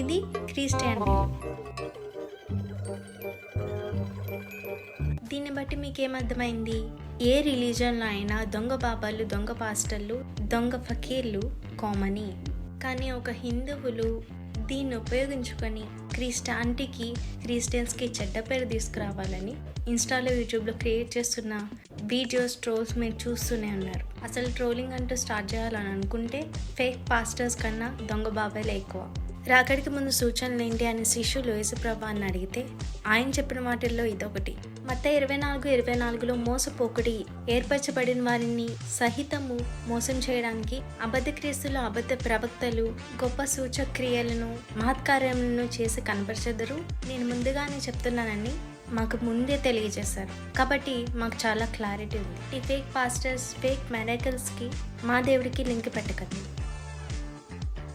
ఇది క్రిస్టియానిటీ. దీన్ని బట్టి మీకేమర్థమైంది? ఏ రిలీజన్లో అయినా దొంగ బాబాలు, దొంగ పాస్టర్లు, దొంగ ఫకీర్లు కామనే. కానీ ఒక హిందువులు దీన్ని ఉపయోగించుకొని క్రిస్టియానిటీకి, క్రిస్టియన్స్కి చెడ్డ పేరు తీసుకురావాలని ఇన్స్టాలో, యూట్యూబ్లో క్రియేట్ చేస్తున్న వీడియోస్, ట్రోల్స్ మీరు చూస్తూనే ఉన్నారు. అసలు ట్రోలింగ్ అంటూ స్టార్ట్ చేయాలని అనుకుంటే ఫేక్ పాస్టర్స్ కన్నా దొంగ బాబాయిలే ఎక్కువ. రాకడికి ముందు సూచనలు ఏంటి అని శిష్యులు యేసుప్రభుని అడిగితే ఆయన చెప్పిన వాటిల్లో ఇదొకటి. మత్తయి 24:24లో మోసపోకుడి, ఏర్పరచబడిన వారిని సహితము మోసం చేయడానికి అబద్ధ క్రీస్తులు, అబద్ధ ప్రవక్తలు గొప్ప సూచక క్రియలను, మహత్కార్యములను చేసి కనపరచెదరు. నేను ముందుగానే చెప్తున్నానని మాకు ముందే తెలియజేశారు. కాబట్టి మాకు చాలా క్లారిటీ ఉంది. ఈ ఫేక్ పాస్టర్స్, ఫేక్ మిరాకిల్స్కి మా దేవుడికి లింక్ పెట్టకండి.